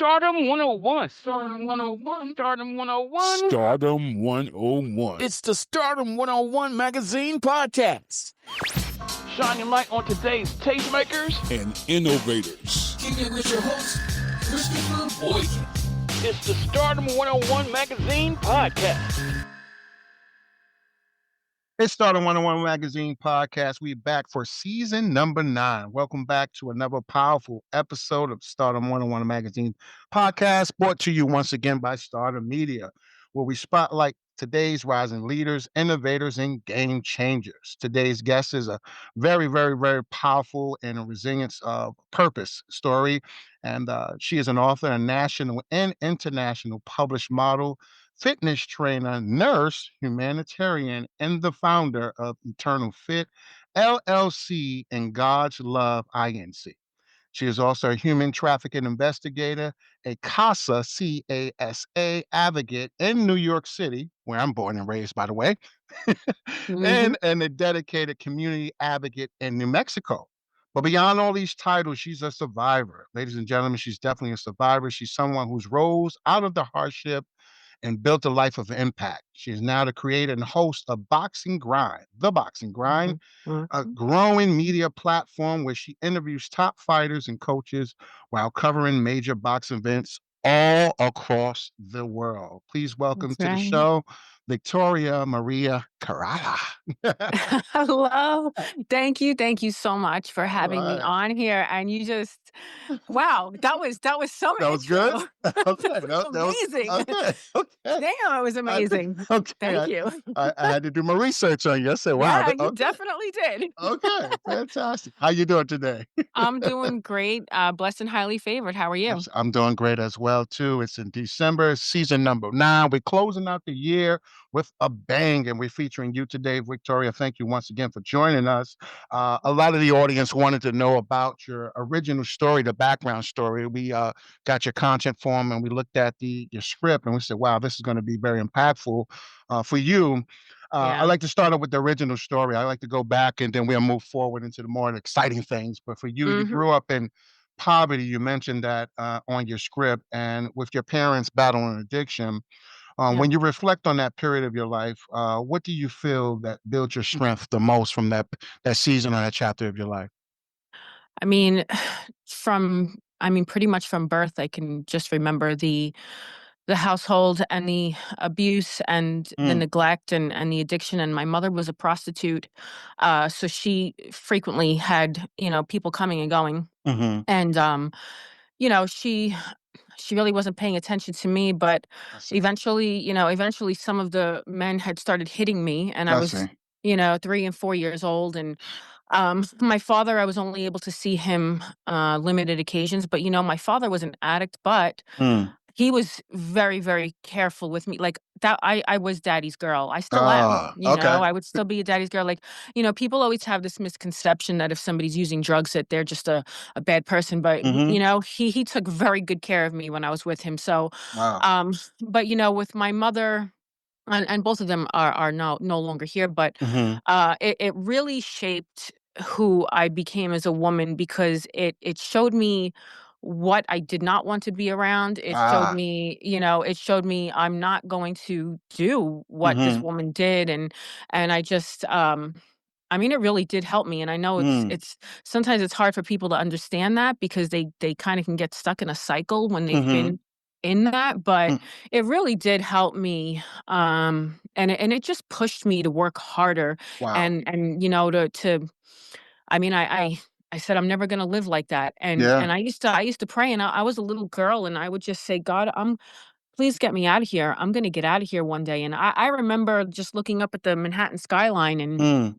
Stardom 101. Stardom 101. Stardom 101. Stardom 101. It's the Stardom101 Magazine Podcast. Shining light on today's tastemakers and innovators. Kicking with your host, Christopher Boykin. It's the Stardom 101 Magazine Podcast. It's Stardom 101 Magazine Podcast. We're back for season number 9. Welcome back to another powerful episode of Stardom 101 Magazine Podcast, brought to you once again by Stardom Media, where we spotlight today's rising leaders, innovators, and game changers. Today's guest is a very, very, very powerful and a resilience of purpose story. And she is an author, a national and international published model, fitness trainer, nurse, humanitarian, and the founder of Eternal Fit, LLC, and God's Love, Inc. She is also a human trafficking investigator, a CASA, C-A-S-A advocate in New York City, where I'm born and raised, by the way, and a dedicated community advocate in New Mexico. But beyond all these titles, she's a survivor. Ladies and gentlemen, she's definitely a survivor. She's someone who's rose out of the hardship and built a life of impact. She is now the creator and host of Boxing Grind, The Boxing Grind, a growing media platform where she interviews top fighters and coaches while covering major boxing events all across the world. Please welcome to the show, Victoria Maria Carrera. Hello. Thank you. Thank you so much for having me on here. And you just, wow, that was so That was intro. good? Okay. That was amazing. Okay. Damn, it was amazing. Thank you. I had to do my research on you. I said, wow. Yeah, you definitely did. Okay. Fantastic. How you doing today? I'm doing great. Blessed and highly favored. How are you? I'm doing great as well, too. It's in December, season number 9. We're closing out the year with a bang, and we're featuring you today, Victoria. Thank you once again for joining us. A lot of the audience wanted to know about your original story, the background story. We got your content form, and we looked at your script, and we said, wow, this is going to be very impactful for you. I like to start off with the original story. I like to go back, and then we'll move forward into the more exciting things. But for you, you grew up in poverty. You mentioned that on your script, and with your parents battling addiction. When you reflect on that period of your life, what do you feel that built your strength the most from that season or that chapter of your life? I mean, pretty much from birth, I can just remember the household and the abuse and the neglect and the addiction. And my mother was a prostitute. So she frequently had, people coming and going. And, she really wasn't paying attention to me, but eventually some of the men had started hitting me, and I was, 3 and 4 years old. And my father, I was only able to see him limited occasions, but my father was an addict, but he was very, very careful with me. Like that, I was daddy's girl. I still am. I would still be a daddy's girl. Like, people always have this misconception that if somebody's using drugs, that they're just a bad person. But he took very good care of me when I was with him. So, but with my mother, and both of them are no longer here. But it really shaped who I became as a woman, because it showed me what I did not want to be around. It showed me I'm not going to do what this woman did. And I just, it really did help me. And I know it's sometimes it's hard for people to understand that, because they kind of can get stuck in a cycle when they've been in that, but it really did help me. And it just pushed me to work harder. And I said, I'm never going to live like that. And I used to pray, and I was a little girl, and I would just say, God, please get me out of here. I'm going to get out of here one day. And I remember just looking up at the Manhattan skyline, and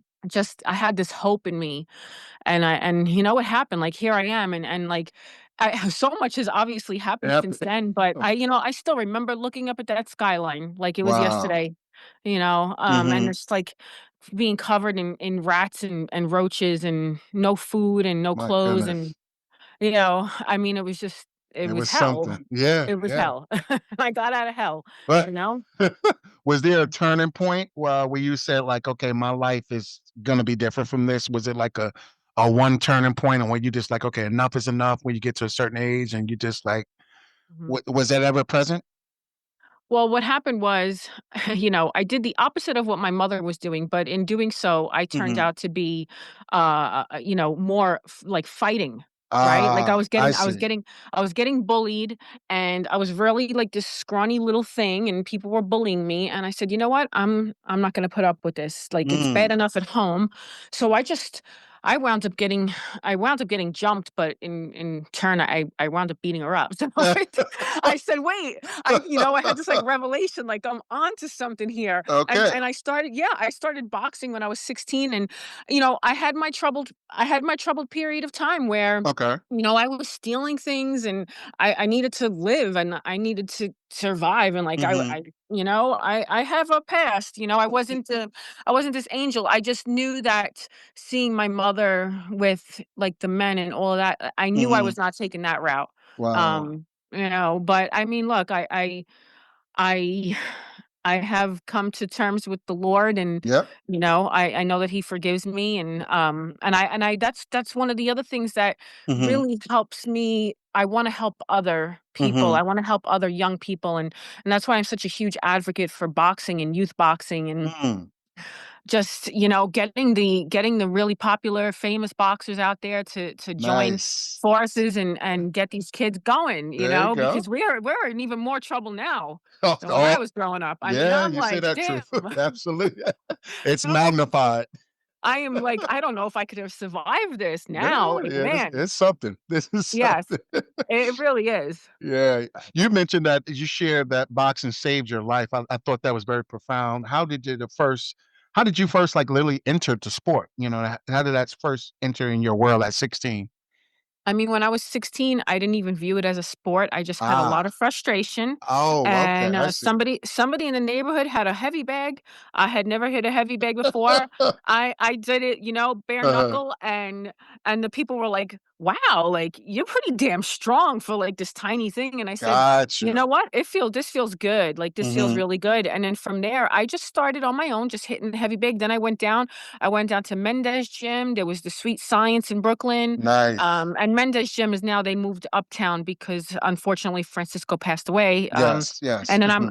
I had this hope in me. And what happened? Like, here I am. And like, so much has obviously happened since then, but I still remember looking up at that skyline like it was yesterday, and it's like being covered in rats and roaches, and no food and no clothes. Goodness. And, it was just, it was hell. Something. Yeah. It was hell. I got out of hell, But was there a turning point where you said, like, okay, my life is going to be different from this? Was it like a one turning point, and when you just like, okay, enough is enough, when you get to a certain age and you just like, Mhm. Was that ever present? Well, what happened was, I did the opposite of what my mother was doing, but in doing so, I turned Mhm. out to be, more like fighting, right? Like Ah, I see. I was getting bullied, and I was really like this scrawny little thing, and people were bullying me. And I said, you know what? I'm not going to put up with this. Like it's bad Mm. enough at home. So I wound up getting I wound up getting jumped, but in turn I wound up beating her up. So I said, wait, I had this like revelation, like I'm onto something here. Okay. And I started boxing when I was 16. And, I had my troubled period of time where, Okay. I was stealing things, and I needed to live, and I needed to survive. And like, Mhm. I have a past, I wasn't this angel. I just knew that seeing my mother with like the men and all of that, I knew I Mhm. was not taking that route. Wow. Um, but I mean, look, I I have come to terms with the Lord, and Yep. I know that He forgives me. And that's one of the other things that Mhm. really helps me. I want to help other people. Mhm. I want to help other young people, and that's why I'm such a huge advocate for boxing and youth boxing, and Mm. just, getting the really popular, famous boxers out there to join Nice. forces and get these kids going, There you go. because we're in even more trouble now Oh, than when I oh, was growing up. I mean, yeah, I'm you say like, that damn. true. Absolutely. It's No, magnified. I am like, I don't know if I could have survived this now. Yeah, Like, yeah, man, it's something. This is yes, something. it really is. Yeah. You mentioned that you shared that boxing saved your life. I thought that was very profound. How did you first, like, literally enter the sport? How did that first enter in your world at 16? I mean, when I was 16, I didn't even view it as a sport. I just had a lot Ah. of frustration, Oh, okay, and I see. somebody in the neighborhood had a heavy bag. I had never hit a heavy bag before. I did it, bare Uh-huh. knuckle, and the people were like, "Wow, like you're pretty damn strong for like this tiny thing." And I said, "You Gotcha. know what? This feels good. Like this feels Mhm. really good." And then from there, I just started on my own, just hitting the heavy bag. Then I went down to Mendez Gym. There was the Sweet Science in Brooklyn. Nice. And Mendez Gym is now, they moved uptown because unfortunately Francisco passed away. Yes, yes. And then Mhm.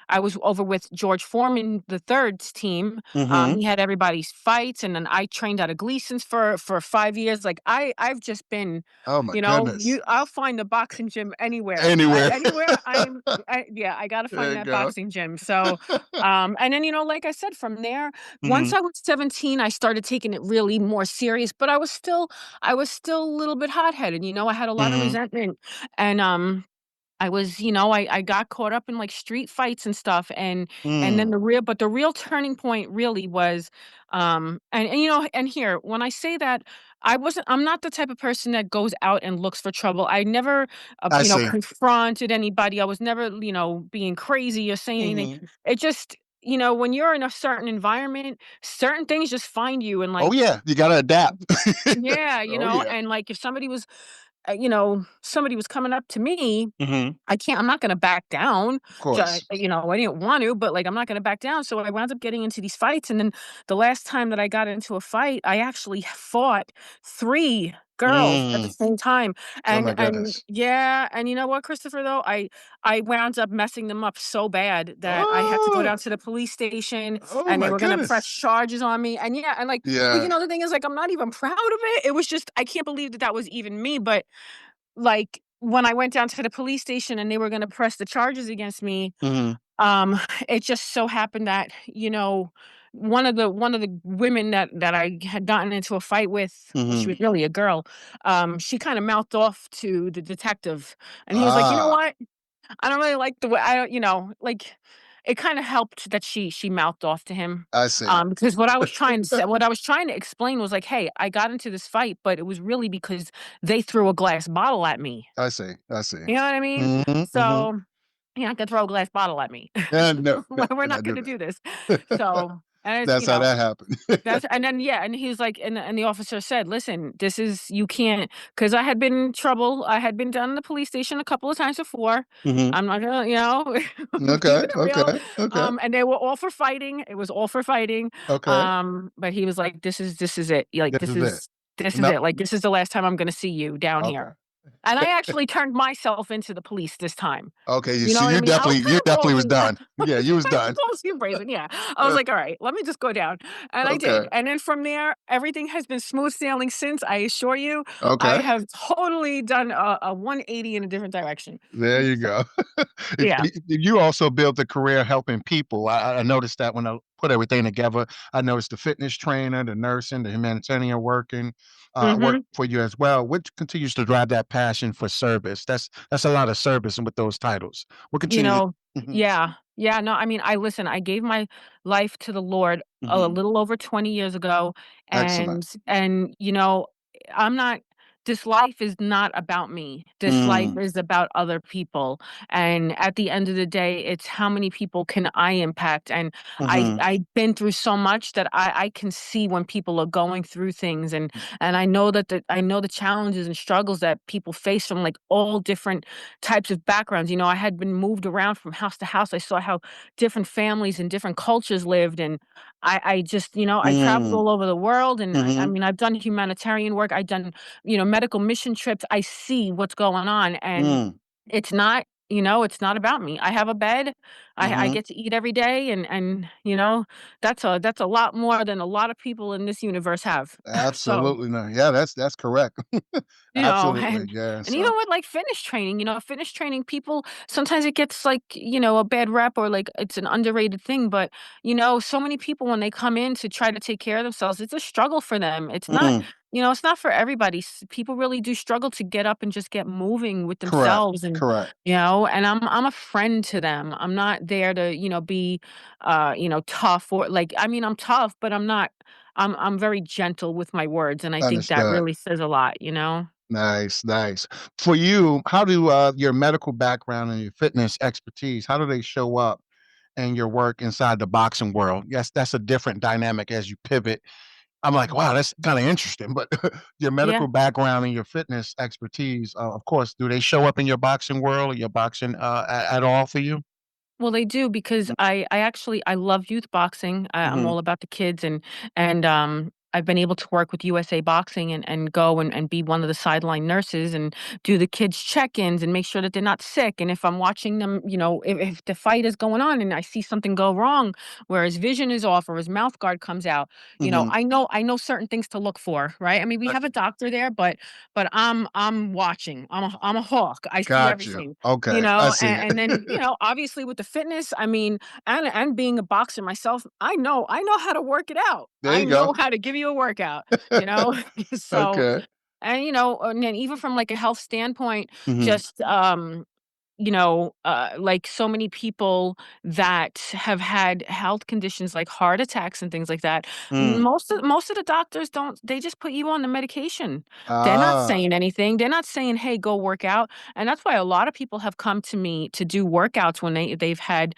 I was over with George Foreman the third's team. Mhm. He had everybody's fights, and then I trained out of Gleason's for 5 years. Like I've just been, Oh my goodness. I'll find the boxing gym anywhere. Anywhere. Anywhere yeah, I gotta There find you that go. boxing gym. So, and then like I said, from there, once Mhm. I was 17, I started taking it really more serious, but I was still a little bit hot-headed. I had a lot of Mhm. resentment, and I got caught up in like street fights and stuff. And then Mm. the real turning point really was, and here, when I say that, I'm not the type of person that goes out and looks for trouble. I never, I see. confronted anybody. I was never, being crazy or saying anything. Mhm. It just, when you're in a certain environment, certain things just find you. And Oh, like, yeah, you gotta adapt. yeah, Oh, yeah. and like if somebody was coming up to me, Mhm. I'm not gonna back down. Of course. I didn't want to, but like I'm not gonna back down. So I wound up getting into these fights. And then the last time that I got into a fight, I actually fought 3 girls at the Mm. same time. Oh my And goodness. yeah, and you know what, Christopher, though? I wound up messing them up so bad that I had to go Oh. down to the police station, Oh and they my were gonna press goodness. charges on me. And yeah, and like, but Yeah. the thing is, like, I'm not even proud of it. It was just, I can't believe that that was even me. But like, when I went down to the police station and they were gonna press the charges against me, Mhm. um, it just so happened that, one of the women that I had gotten into a fight with, well, she Mhm. was really a girl, she kinda mouthed off to the detective, and he was like, "You know Ah, what? I don't really like the way I don't," like, it kinda helped that she mouthed off to him, I see. because what I was trying to explain was like, "Hey, I got into this fight, but it was really because they threw a glass bottle at me." I see. I see. You know what I mean? Mhm, mhm. So, you're not gonna throw a glass bottle at me. Yeah, no, no, We're you're not not gonna doing do this. that. So, and it's, That's how that happened. that's, and then, yeah, and he was like, and the officer said, "Listen, this is, you can't," because I had been in trouble. I had been down in the police station a couple of times before. Mhm. I'm not gonna, Okay, keeping it real. okay, okay, And they were all for fighting. It was all for fighting. okay. But he was like, this is it. Like, This is it. this is No, it. Like, this is the last time I'm gonna see you down okay. here. And I actually turned myself into the police this time. Okay, You know so what I you mean? I was definitely kind you of definitely was ballsy. done. Yeah, you was I was done. ballsy and brazen. Yeah. I was Uh, like, all right, let me just go down. And I did. okay, And then from there, everything has been smooth sailing since. I assure you, I okay. have totally done a 180 in a different direction. There you So, go. yeah. You also built a career helping people. I noticed that when I put everything together. I noticed the fitness trainer, the nursing, the humanitarian work Hmm. for you as well, which continues to drive that passion for service. That's a lot of service with those titles. What You continue to know, Mhm, yeah. Yeah, no, I mean, I gave my life to the Lord a mhm. little over 20 years ago, Excellent. and, I'm not this life is not about me. This life Mm, is about other people, and at the end of the day, it's how many people can I impact, and mhm, I've been through so much that I can see when people are going through things, and I know that I know the challenges and struggles that people face from, like, all different types of backgrounds. I had been moved around from house to house. I saw how different families and different cultures lived, and I just, I traveled mm, all over the world, and I mhm, mean, I've done humanitarian work. I've done, medical mission trips. I see what's going on, and mm, it's not, it's not about me. I have a bed. I mhm. get to eat every day, and that's a lot more than a lot of people in this universe have. So, Absolutely not. Yeah, that's correct. Absolutely, and yeah, and so with, like, fitness training, people sometimes it gets, like, a bad rep, or, like, it's an underrated thing, but, so many people when they come in to try to take care of themselves, it's a struggle for them. mm, It's not for everybody. People really do struggle to get up and just get moving with correct, themselves, and, correct. and I'm a friend to them. I'm not there to, be, tough, or, like, I mean, I'm tough, but I'm very gentle with my words, and I think that Understood. really says a lot. Nice, nice. For you, how do, your medical background and your fitness expertise, how do they show up in your work inside the boxing world? Yes, that's a different dynamic as you pivot. I'm like, "Wow, that's kinda interesting," but your Yeah. medical background and your fitness expertise, of course, do they show up in your boxing world or your boxing, at all for you? Well, they do, because I love youth boxing. I'm Mhm, all about the kids, and I've been able to work with USA Boxing, and go and be one of the sideline nurses, and do the kids check-ins and make sure that they're not sick. And if I'm watching them, if the fight is going on and I see something go wrong, where his vision is off or his mouth guard comes out, mhm. I know certain things to look for, right? I mean, we have a doctor there, but I'm watching. I'm a hawk. I see Got you. everything. Okay, I see And then, it. obviously with the fitness, I mean, and being a boxer myself, I know how to work it out. There I you go. know how to give you a workout, you know? So, Okay. and then even from, like, a health standpoint, Mhm. just, like, so many people that have had health conditions like heart attacks and things like that, Mm. most of the doctors don't, they just put you on the medication. They're not Ah. saying anything. They're not saying, "Hey, go work out." And that's why a lot of people have come to me to do workouts when they've had,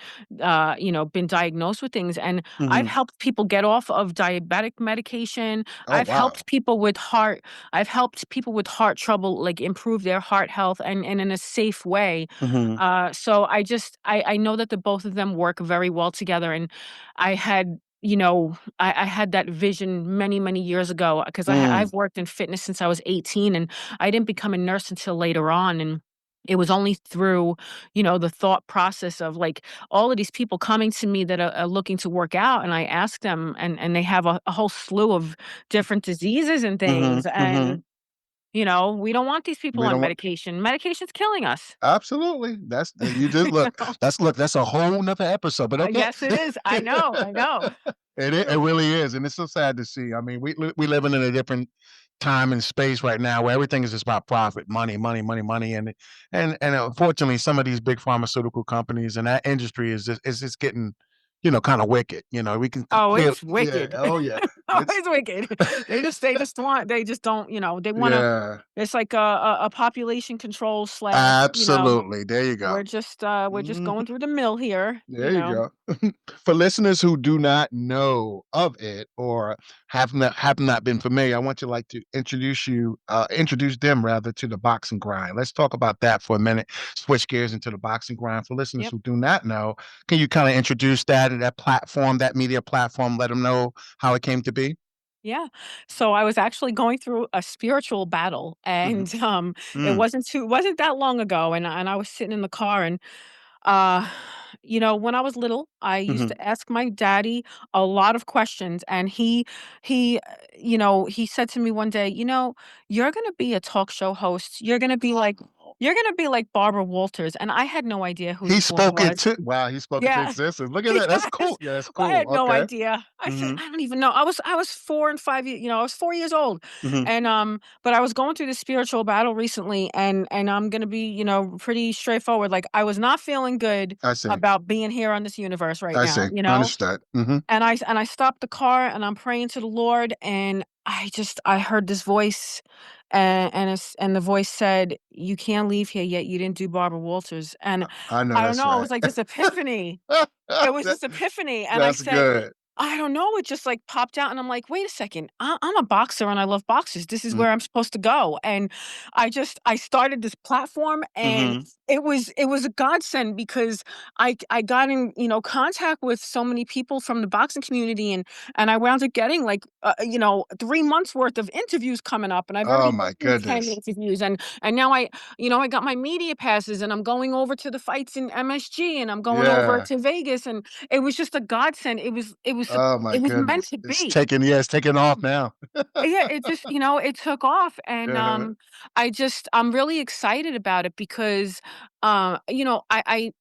been diagnosed with things. And I've Mhm. helped people get off of diabetic medication. Oh, I've wow. helped people with heart I've helped people with heart trouble, like, improve their heart health, and in a safe way. Mhm. So I know that the both of them work very well together, and I had, I had that vision many, many years ago, because Mm. I've worked in fitness since I was 18, and I didn't become a nurse until later on. And it was only through, the thought process of, like, all of these people coming to me that are looking to work out, and I ask them, and they have a whole slew of different diseases and things, Mhm. Mhm. and we don't want these people We on don't want medication. Medication's killing us. Absolutely. That's you just You look, know? that's a whole 'nother episode, but okay. Yes, it is. I know, I know. It really is, and it's so sad to see. I mean, we living in a different time and space right now where everything is just about profit, money, money, money, money, and unfortunately, some of these big pharmaceutical companies and that industry is just getting, kinda wicked. We can Oh, clear, it's yeah, wicked. oh yeah, Oh, it's it's wicked. They just don't, they wanna yeah, it's like a population control slash, absolutely. There you go. we're just Mhm. going through the mill here. There you go. For listeners who do not know of it or have not been familiar, I want you like to introduce them rather to the boxing grind. Let's talk about that for a minute. Switch gears into the boxing grind. For listeners Yep. who do not know, can you kind of introduce that and that platform, that media platform, let them know how it came to be? Yeah. So I was actually going through a spiritual battle, Mhm. and Mm. it wasn't that long ago, and I was sitting in the car, and uh when I was little, I used Mhm. to ask my daddy a lot of questions, and he said to me one day, you're going to be a talk show host. You're going to be like Barbara Walters, and I had no idea who He this woman spoke it was. to wow, he spoke it to Yeah. existence. Look at that. That's cool. Yes. Yeah, that's I cool. had no Okay. idea. I said, Mhm. I don't even know. I was 4 and 5 years, I was 4 years old. Mhm. And but I was going through this spiritual battle recently, and I'm going to be, pretty straightforward. Like, I was not feeling good I see. about being here on this universe right I now, see. Understood. Mhm. and I stopped the car, and I'm praying to the Lord, and I heard this voice, and the voice said, "You can't leave here yet. You didn't do Barbara Walters." And I know I don't that's know, it right. was like this epiphany. It was That this epiphany, and I that's said, good. I don't know, it just, like, popped out, and I'm like, "Wait a second, I'm a boxer, and I love boxers. This is Mm, where I'm supposed to go." And I started this platform, and mhm. it was a godsend, because I got in, contact with so many people from the boxing community, and I wound up getting, like, 3 months worth of interviews coming up, and I've Oh already my booked 10 goodness. interviews, and now I got my media passes, and I'm going over to the fights in MSG, and I'm going over Yeah. to Vegas, and it was just a godsend. Oh my It was meant goodness. to be. It's taking off now. Yeah, it just, it took off, and Uh-huh. I'm really excited about it, because I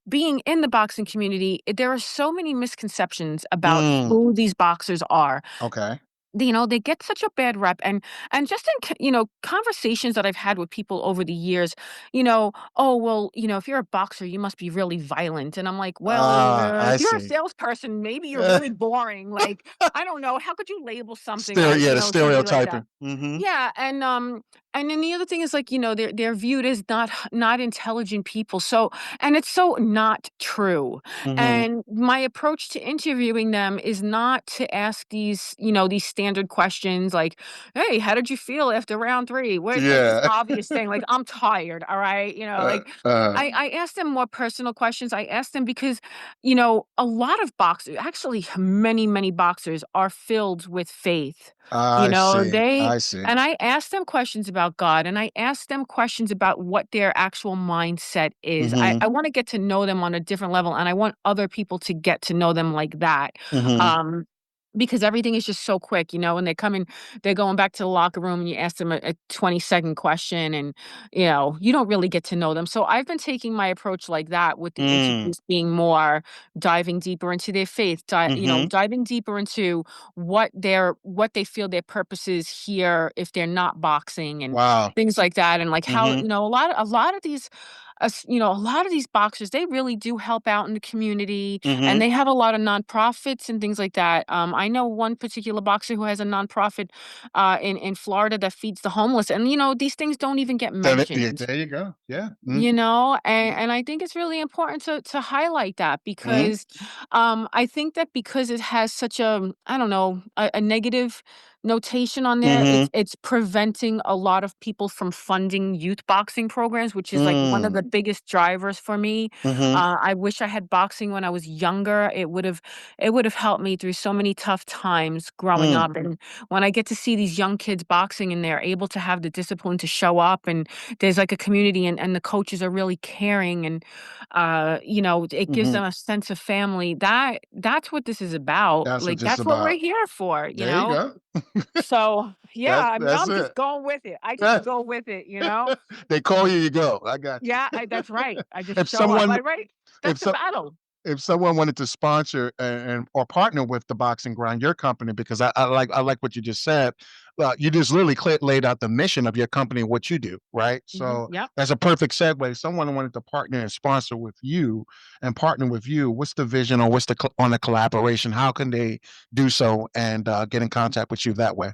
being in the boxing community, there are so many misconceptions about Mm, who these boxers are. okay. They get such a bad rep, and just in conversations that I've had with people over the years, oh, well, if you're a boxer, you must be really violent, and I'm like, well, Ah, I if you're a see. salesperson, maybe you're really boring. Like, I don't know, how could you label something as, The somebody like that? stereotyping. Mhm. Yeah, and then the other thing is, like, they're viewed as not intelligent people. So, and it's so not true. Mhm. And my approach to interviewing them is not to ask these standard questions like, "Hey, how did you feel after round 3?" Where it's like this Yeah. obvious thing, like, "I'm tired, all right?" Like, Uh, I ask them more personal questions. I ask them because, a lot of boxers, actually many, many boxers, are filled with faith. I see. They I see. and I ask them questions about God, and I ask them questions about what their actual mindset is. I Mhm. wanna get to know them on a different level, and I want other people to get to know them like that. Mhm. Um, because everything is just so quick, when they come in, they're going back to the locker room, and you ask them a 20-second question, and, you don't really get to know them. So I've been taking my approach like that, with the Mm. interviews being more diving deeper into their faith, Mhm. diving deeper into what they feel their purpose is here if they're not boxing, and Wow. things like that, and, like, how, Mhm. a lot of these boxers, they really do help out in the community, and Mhm. they have a lot of nonprofits and things like that. I know one particular boxer who has a nonprofit in Florida that feeds the homeless, and these things don't even get mentioned. There you go. Yeah. Mm. And I think it's really important to highlight that, Mhm. because I think that because it has such a, I don't know, a negative notation on there, Mhm. it's preventing a lot of people from funding youth boxing programs, which is, like, one of Mm. the biggest drivers for me. Mhm. I wish I had boxing when I was younger. It would have helped me through so many tough times growing Mm. up, and when I get to see these young kids boxing, and they're able to have the discipline to show up, and there's, like, a community, and the coaches are really caring, and it gives Mhm. them a sense of family. That's what this is about. That's what Like, this is that's what we're about. here for, There you go. so yeah, I mean, That's I'm it. just going with it. I just go with it. They call you, you go. I got you. Yeah, that's right. I just If show up, someone like, right. if That's the so battle. if someone wanted to sponsor and or partner with the Boxing Grind, your company, because I like what you just said. You just literally laid out the mission of your company and what you do, right? So Yep. that's a perfect segue. If someone wanted to partner and sponsor with you and partner with you, what's the vision, or what's on the collaboration? How can they do so and get in contact with you that way?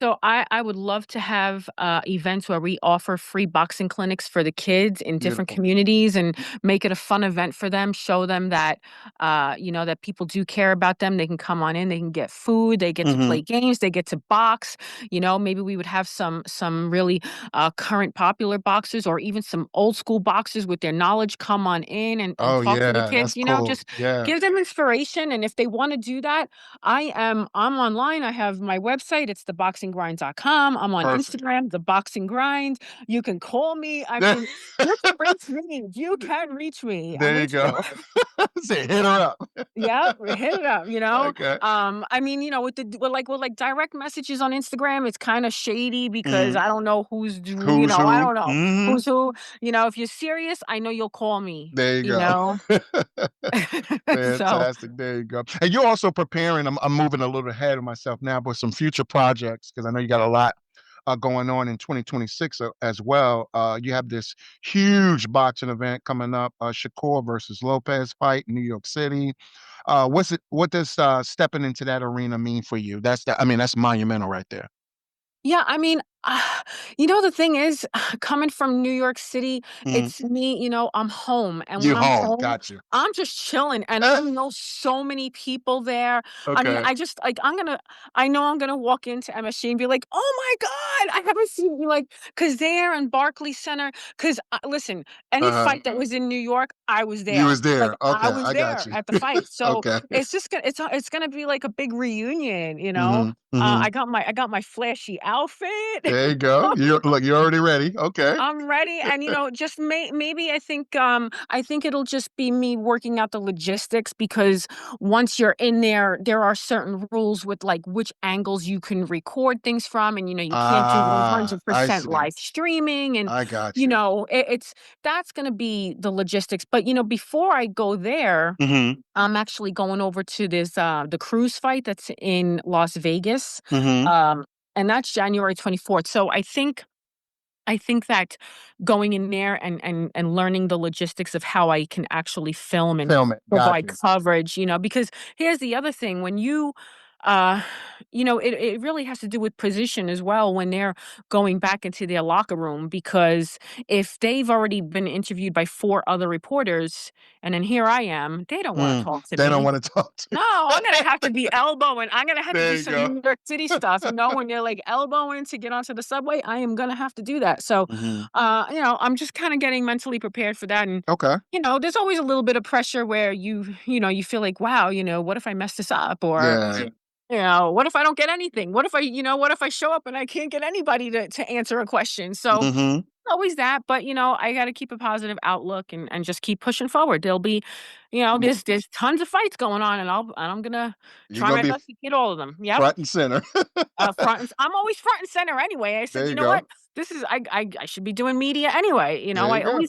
So I would love to have events where we offer free boxing clinics for the kids in different Beautiful. communities and make it a fun event for them. Show them that that people do care about them. They can come on in. They can get food. They get to play games. They get to box. Maybe we would have some really current popular boxers or even some old school boxers with their knowledge come on in and Oh talk to the yeah, kids. that's cool. Just Yeah, give them inspiration. And if they want to do that, I'm online. I have my website. It's theboxinggrinds.com. I'm on perfect. Instagram, the Boxing Grind. You can call me. I mean, you can reach me. You can reach me. I'm There you go. reachable. Say hit her up. Yeah, hit it up. Okay. I mean, with direct messages on Instagram, it's kind of shady because Mhm. I don't know Who's I who? don't know Mhm. who's who. If you're serious, I know you'll call me, There you go. So Fantastic. There you go. And you're also preparing. I'm moving a little ahead of myself now, but some future projects because I know you got a lot going on in 2026 as well. You have this huge boxing event coming up, Shakur versus Lopez fight in New York City. What does stepping into that arena mean for you? That's monumental right there. yeah, I mean, the thing is, coming from New York City, Mhm. it's me, I'm home. And when You I'm home. home, Got you. I'm just chilling. And I know so many people there. I mean, Okay. I just like, I know I'm going to walk into MSG and be like, oh my God, I haven't seen you. Like, because there in Barclays Center, because listen, any Uh-huh. fight that was in New York, I was You there. was Like, there. I Okay, was I got there you. at the fight. So Okay. it's just gonna, it's gonna be like a big reunion. Mhm. Mhm. I got my flashy outfit. There you go. You're already ready. Okay. I'm ready, and just maybe I think it'll just be me working out the logistics because once you're in there, there are certain rules with like which angles you can record things from, and you can't do I 100% see. live streaming, and I got you. it's that's gonna be the logistics. But before I go there, Mhm. I'm actually going over to this the cruise fight that's in Las Vegas, Mhm. um, and that's January 24th. So I think that going in there and learning the logistics of how I can actually film and Film it. Got provide you. coverage, because here's the other thing. When uh, it really has to do with position as well when they're going back into their locker room, because if they've already been interviewed by four other reporters and then here I am, they don't want to Mm. talk to They don't me. wanna talk to No, you. I'm gonna have to be elbowing. I'm gonna have to There do you some go. New York City stuff. When they're like elbowing to get onto the subway, I am gonna have to do that. So, Mhm. I'm just kind of getting mentally prepared for that. And Okay. there's always a little bit of pressure where you feel like, wow, what if I mess this up, or Yeah. what if I don't get anything? What if I show up and I can't get anybody to answer a question? So Mhm. always that, but I got to keep a positive outlook and just keep pushing forward. There'll be, Mo there's tons of fights going on, and I'm gonna You're try gonna my be best to get all of them. Yep. front and center. I'm always front and center anyway. I said, There you you know what? go. This is I should be doing media anyway. There you go.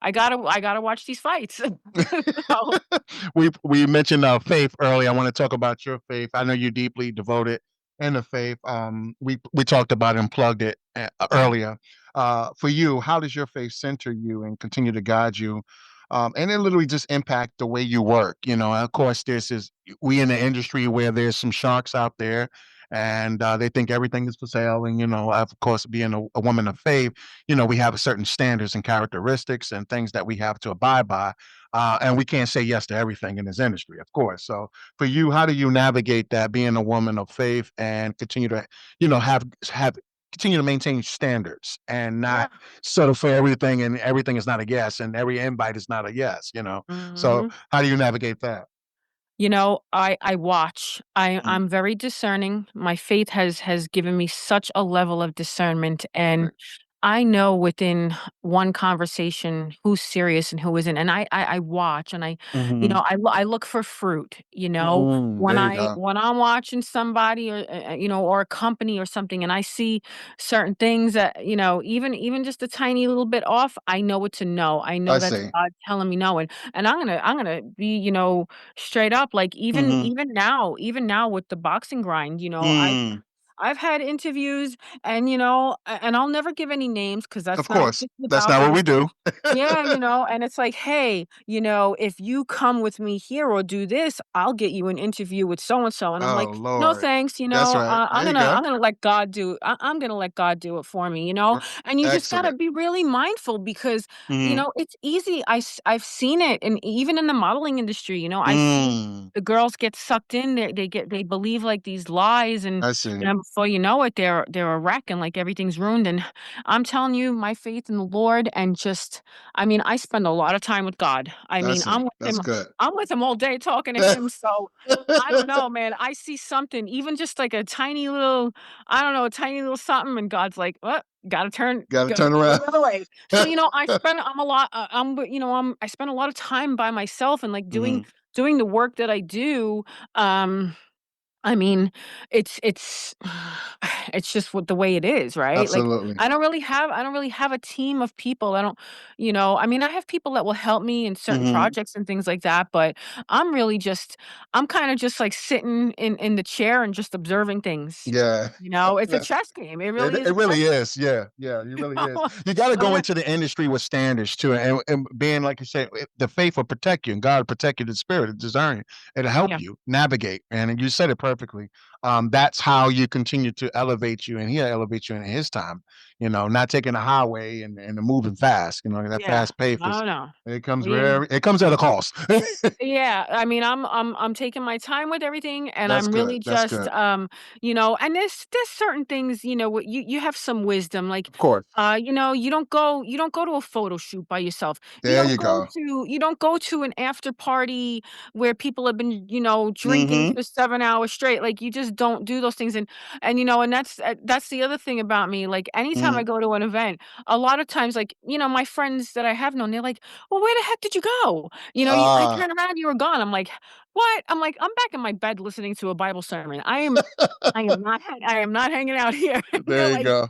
I gotta watch these fights. So, We mentioned faith earlier. I want to talk about your faith. I know you're deeply devoted in the faith. We talked about it and plugged it earlier. For you, how does your faith center you and continue to guide you? And it literally just impact the way you work. Of course, we in the industry where there's some sharks out there, and they think everything is for sale. And of course, being a woman of faith, we have certain standards and characteristics and things that we have to abide by. And we can't say yes to everything in this industry, of course. So for you, how do you navigate that being a woman of faith and continue to, have continue to maintain standards and yeah. not settle for everything, and everything is not a yes and every invite is not a yes. So Mhm. how do you navigate that? I watch. Mm, I'm very discerning. My faith has given me such a level of discernment, and perfect. I know within one conversation who's serious and who isn't. And I watch, and Hmm. I look for fruit. When There you go. I'm watching somebody, or or a company or something, and I see certain things that even just a tiny little bit off, I know what to know. I I know that's see. God telling me no, and I'm gonna be straight up, like, even Hmm. even now with the boxing grind, Mm. I've had interviews and, and I'll never give any names because Of that's not what course. this is That's about. not But what we it's like, do. yeah, and it's like, hey, if you come with me here or do this, I'll get you an interview with so and so. And I'm Oh, like, no, Lord. thanks. That's right. I'm There you gonna go. I'm gonna let God do. I'm gonna let God do it for me. And you just gotta Excellent. be really mindful because Mhm. it's easy. I've seen it, and even in the modeling industry, I see Mm. the girls get sucked in. They believe like these lies, and I see. before you know it, they're a wreck, and like everything's ruined. And I'm telling you, my faith in the Lord, and just, I mean, I spend a lot of time with God. I I mean, see. That's good. I'm with him all day talking to him. So I don't know, man. I see something, even just like a tiny little, I don't know, a tiny little something, and God's like, "What? Gotta Gotta go turn around. the other way." So I'm a lot. I spend a lot of time by myself and like Mhm. doing the work that I do. Um, I mean, it's it's just what the way it is, right? Like Absolutely. I don't really have a team of people. I don't, I mean, I have people that will help me in certain Mhm. projects and things like that, but I'm kind of just like sitting in the chair and just observing things. Yeah. It's a That's chess game. It it really is it a chess really game. is. Yeah. Yeah, it really is. You gotta I'm go not, into the industry with standards too, and being like you said, the faith will protect you, and God will protect you, the spirit of discerning. It'll help yeah, you navigate, and you said it perfectly. That's how you continue to elevate you, and He'll elevate you in His time. Not taking the highway and moving fast. That yeah. fast pace is No, no. We it comes at a cost. Yeah, I mean, I'm taking my time with everything, and That's I'm good. really That's just, good. and there's certain things, what you have some wisdom, like, Of course. you don't go to a photo shoot by yourself. There you go. You don't go to an after party where people have been, drinking Hmm. for 7 hours straight. Like, you just don't do those things, and that's the other thing about me. Like, anytime I Hmm. go to an event, a lot of times, like, my friends that I have known, they're like, well, where the heck did you go? I Ah, turned around, you were gone. I'm like, "What?" I'm like, "I'm back in my bed listening to a Bible sermon. I am not hanging out here." And they're there you like, go.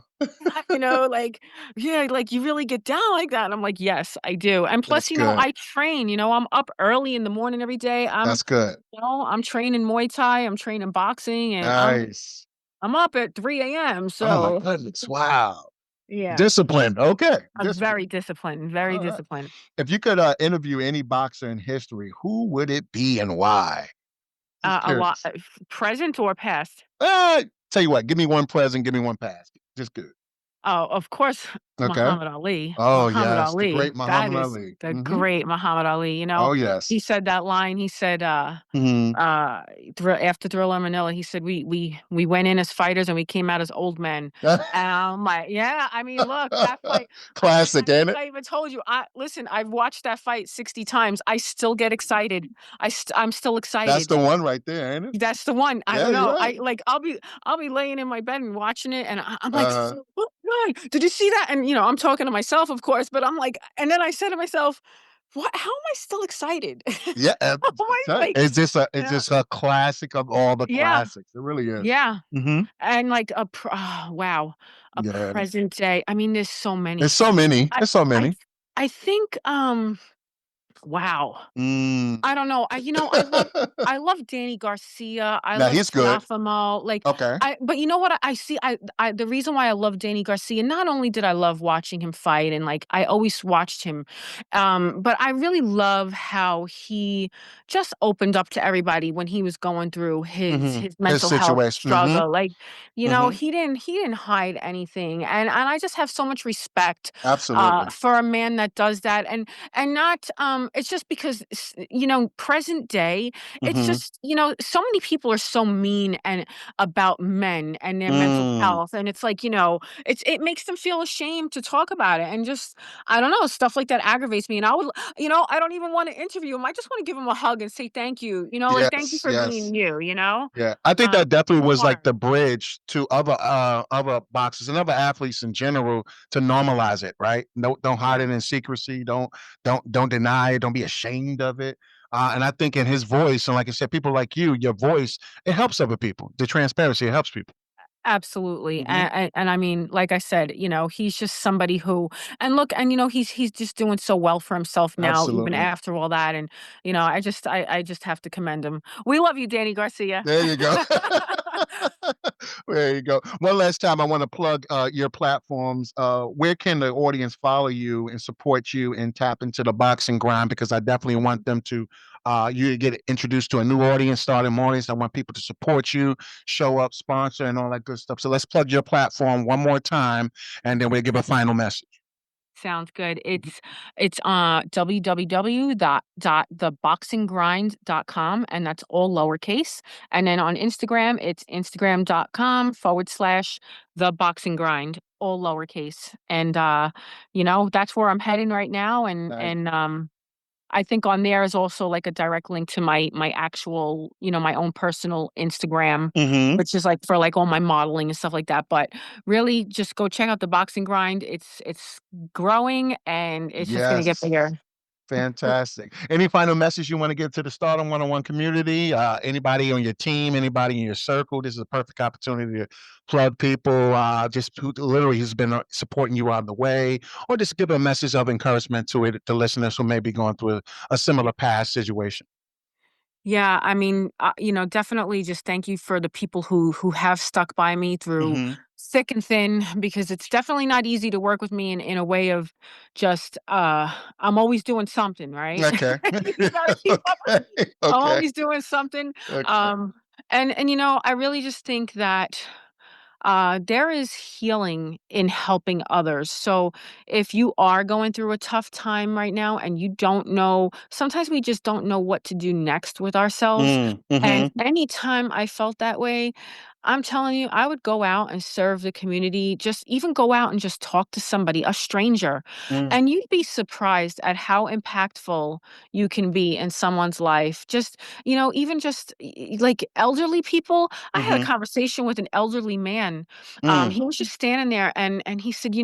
like, "Yeah, like, you really get down like that?" And I'm like, "Yes, I do." And plus, That's good. I train, I'm up early in the morning every day. That's good. I'm training Muay Thai, I'm training boxing, and Nice. I'm up at 3 a.m. Oh my So, goodness. Wow. yeah, Discipline. Okay. I'm Discipline. very disciplined, very All right. disciplined. If you could interview any boxer in history, who would it be and why? Just A lot, curious. present or past? Tell you what, give me one present, give me one past. Just good. Oh, of course, Okay. Muhammad Ali. Oh Muhammad yes, the Ali. great That Muhammad is Ali. the Hmm. great Muhammad Ali. Oh He yes. said that line. He said, Hmm. after Thriller Manila, he said, we went in as fighters and we came out as old men. And I'm like, yeah, I mean, look, that fight, Classic, I ain't think it? I even told you, listen, I've watched that fight 60 times. I still get excited. I'm still That's excited. the one right there, ain't it? That's the one. I Yeah, don't you're know. right. I'll be laying in my bed and watching it, and I'm like, Uh-huh. "Oh god, did you see that?" And I'm talking to myself, of course, but I'm like, and then I said to myself, "What? How am I still excited?" Yeah, How am I like, it's yeah, just a classic of all the yeah, classics. It really is. yeah, Hmm. and like wow, a Yeah, present day. I mean, there's so many. it's so many. I It's so I many. I think wow. Mm. I don't know. I love Danny Garcia. I Now love he's good. Teofimo. Like Okay. but you know what I see I the reason why I love Danny Garcia, not only did I love watching him fight and like I always watched him, but I really love how he just opened up to everybody when he was going through Hmm. his His mental health situation. Hmm. struggle. Like, Hmm. he didn't hide anything. And I just have so much respect Absolutely. for a man that does that. And not it's just because present day, it's Hmm. just so many people are so mean and about men and their mental Mm. health, and it's like, it makes them feel ashamed to talk about it, and just, I don't know, stuff like that aggravates me. And I don't even want to interview him. I just want to give him a hug and say thank you, like, thank you Yes. for Yes. being you. Yeah, I think that definitely was like Hard. the bridge to other boxers and other athletes in general to normalize it, right? No, don't hide Yeah. it in secrecy. Don't deny it. Don't be ashamed of it. And I think in his voice, and like I said, people like you, your voice, it helps other people. The transparency, it helps people. Absolutely. Hmm. And I mean, like I said, he's just somebody who, and look, and he's just doing so well for himself now, even Absolutely. after all that. And I just have to commend him. We love you, Danny Garcia. There you go. There you go. One last time, I want to plug your platforms. Where can the audience follow you and support you and tap into the boxing grind? Because I definitely want them to, you get introduced to a new audience, starting audience. I want people to support you, show up, sponsor, and all that good stuff. So let's plug your platform one more time, and then we'll give a final message. Sounds good. It's www.theboxinggrind.com, and that's all lowercase. And then on Instagram, it's instagram.com/theboxinggrind, all lowercase. And that's where I'm heading right now. And I think on there is also like a direct link to my actual, my own personal Instagram, which is like for like all my modeling and stuff like that. But really just go check out the Boxing Grind. It's growing, and it's just going to get bigger. Fantastic. Any final message you want to give to the Stardom 101 community? Anybody on your team, anybody in your circle? This is a perfect opportunity to plug people, just who literally has been supporting you on the way, or just give a message of encouragement to listeners who may be going through a similar past situation. Yeah, I mean, definitely just thank you for the people who have stuck by me through thick and thin, because it's definitely not easy to work with me in a way of just I'm always doing something, right? Okay. You gotta keep up. Okay. I'm always doing something. Okay. And I really just think that there is healing in helping others. So if you are going through a tough time right now and you don't know, sometimes we just don't know what to do next with ourselves. And anytime I felt that way, I'm telling you, I would go out and serve the community, just even go out and just talk to somebody, a stranger. And you'd be surprised at how impactful you can be in someone's life. Just, even just like elderly people. I had a conversation with an elderly man. He was just standing there and he said,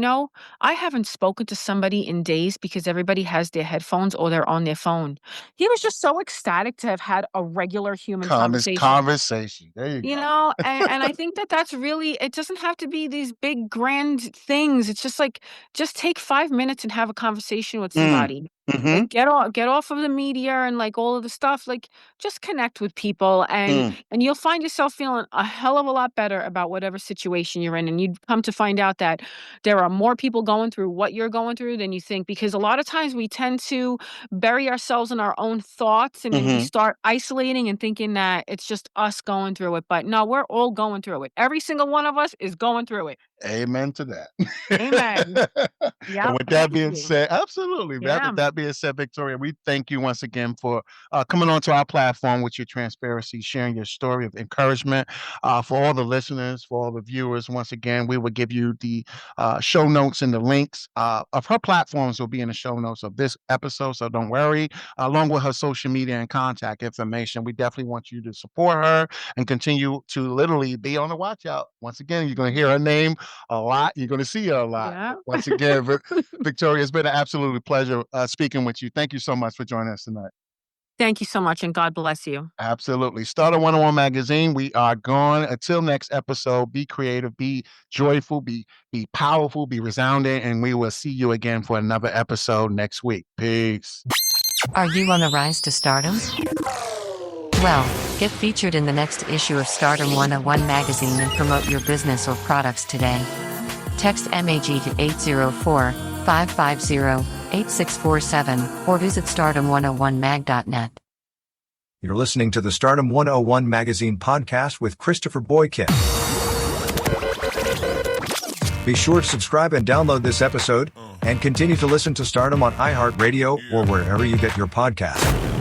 I haven't spoken to somebody in days because everybody has their headphones or they're on their phone. He was just so ecstatic to have had a regular human conversation. There you go. And I think that's really, it doesn't have to be these big grand things. It's just like, just take 5 minutes and have a conversation with somebody. Like get off of the media and like all of the stuff. Like just connect with people, and you'll find yourself feeling a hell of a lot better about whatever situation you're in. And you'd come to find out that there are more people going through what you're going through than you think, because a lot of times we tend to bury ourselves in our own thoughts, and then we start isolating and thinking that it's just us going through it. But no, we're all going through it. Every single one of us is going through it. Amen to that. Amen. Yeah. And with that being said, absolutely. Yeah. With that being said, Victoria, we thank you once again for coming onto our platform with your transparency, sharing your story of encouragement. For all the listeners, for all the viewers, once again, we will give you the show notes and the links of her platforms will be in the show notes of this episode. So don't worry, along with her social media and contact information. We definitely want you to support her and continue to literally be on the watch out. Once again, you're going to hear her name a lot. You're going to see her a lot. Yeah. Once again, Victoria, it's been an absolute pleasure speaking with you. Thank you so much for joining us tonight. Thank you so much, and God bless you. Absolutely. Stardom101 Magazine, we are gone. Until next episode, be creative, be joyful, be powerful, be resounding, and we will see you again for another episode next week. Peace. Are you on the rise to stardom? Well, get featured in the next issue of Stardom101 Magazine and promote your business or products today. Text MAG to 804-550-8647 or visit stardom101mag.net. You're listening to the Stardom 101 Magazine Podcast with Christopher Boykin. Be sure to subscribe and download this episode, and continue to listen to Stardom on iHeartRadio or wherever you get your podcasts.